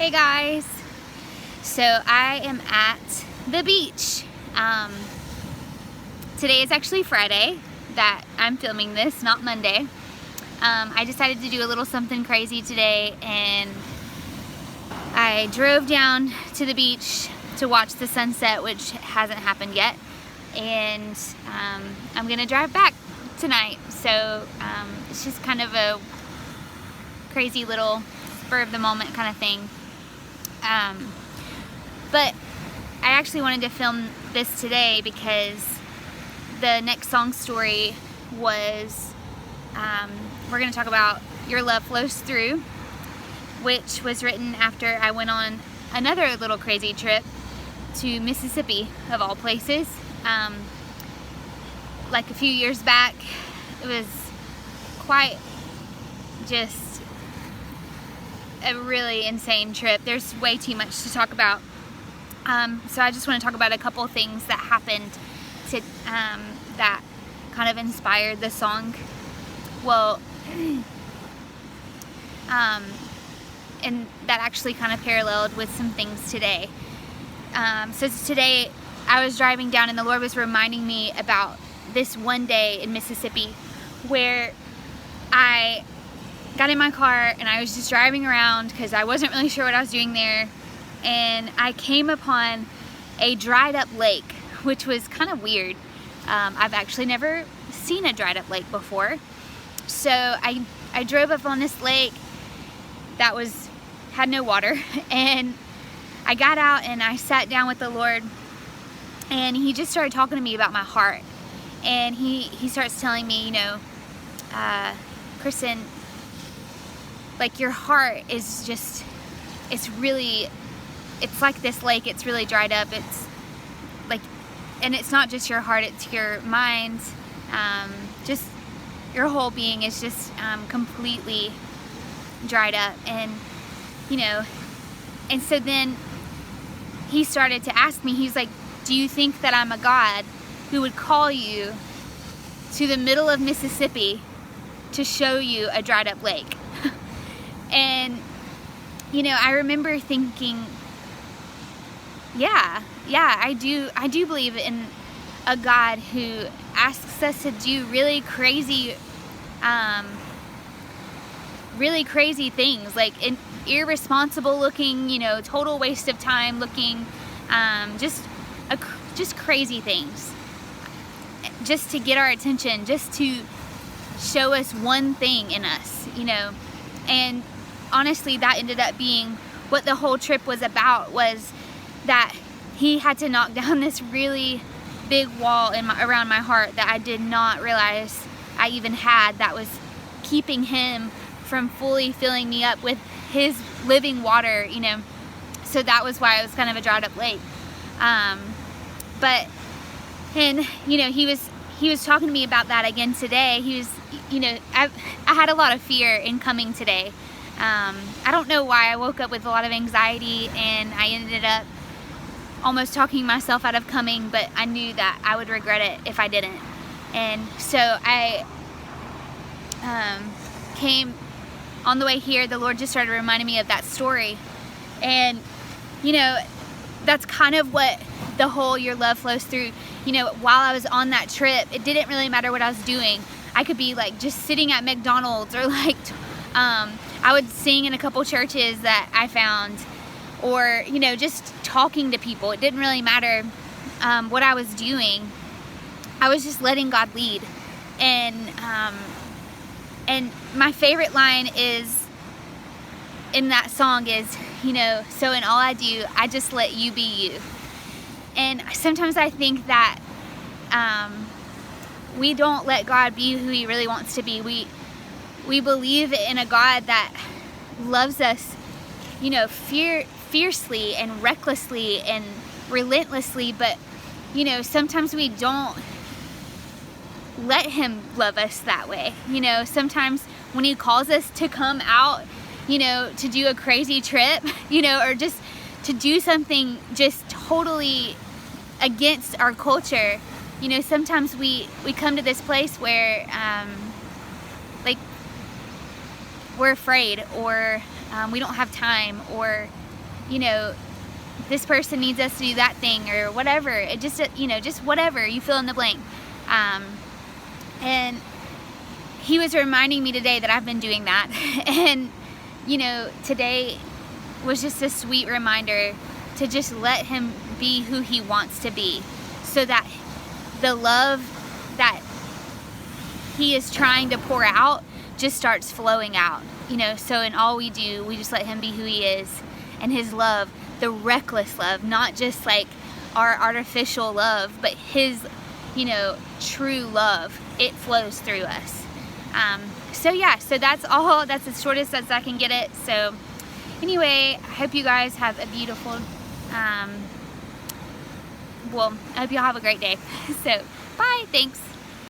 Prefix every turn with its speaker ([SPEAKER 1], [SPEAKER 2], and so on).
[SPEAKER 1] Hey guys, so I am at the beach. Today is actually Friday that I'm filming this, not Monday. I decided to do a little something crazy today, and I drove down to the beach to watch the sunset, which hasn't happened yet, and I'm gonna drive back tonight. So it's just kind of a crazy little spur of the moment kind of thing. But I actually wanted to film this today because the next song story was, we're going to talk about Your Love Flows Through, which was written after I went on another little crazy trip to Mississippi, of all places. Like a few years back. It was quite just a really insane trip. There's way too much to talk about. So I just want to talk about a couple things that happened to that kind of inspired the song. Well, and that actually kind of paralleled with some things today. So today I was driving down and the Lord was reminding me about this one day in Mississippi where I got in my car and I was just driving around because I wasn't really sure what I was doing there, and I came upon a dried up lake, which was kind of weird. I've actually never seen a dried up lake before. So I drove up on this lake that had no water, and I got out and I sat down with the Lord, and he just started talking to me about my heart. And he starts telling me, Kristen, like, your heart is just, it's like this lake. It's really dried up. It's like, and it's not just your heart, it's your mind. Just your whole being is just completely dried up. And and so then he started to ask me, he's like, do you think that I'm a God who would call you to the middle of Mississippi to show you a dried up lake? And I remember thinking, yeah, I do believe in a God who asks us to do really crazy things, like irresponsible looking, total waste of time looking, just crazy things, just to get our attention, just to show us one thing in us, and honestly, that ended up being what the whole trip was about, was that he had to knock down this really big wall around my heart that I did not realize I even had, that was keeping him from fully filling me up with his living water, So that was why it was kind of a dried up lake. He was talking to me about that again today. He was, I had a lot of fear in coming today. I don't know why. I woke up with a lot of anxiety, and I ended up almost talking myself out of coming, but I knew that I would regret it if I didn't. And so I came on the way here. The Lord just started reminding me of that story. And, that's kind of what the whole Your Love Flows Through. While I was on that trip, it didn't really matter what I was doing. I could be like just sitting at McDonald's, or like, I would sing in a couple churches that I found, or, just talking to people. It didn't really matter what I was doing. I was just letting God lead. And my favorite line is in that song is, so in all I do, I just let you be you. And sometimes I think that we don't let God be who he really wants to be. We believe in a God that loves us, fiercely and recklessly and relentlessly, but, sometimes we don't let him love us that way. Sometimes when he calls us to come out, to do a crazy trip, or just to do something just totally against our culture, sometimes we come to this place where, like, we're afraid, or we don't have time, or you know, this person needs us to do that thing or whatever. It just, you know, just whatever, you fill in the blank. And he was reminding me today that I've been doing that. And, you know, today was just a sweet reminder to just let him be who he wants to be, so that the love that he is trying to pour out just starts flowing out, you know. So in all we do, we just let him be who he is, and his love, the reckless love, not just like our artificial love, but his, you know, true love, it flows through us. So yeah, so that's all. That's as shortest as I can get it. So anyway, I hope you guys have a beautiful, well, I hope you all have a great day. So bye, thanks.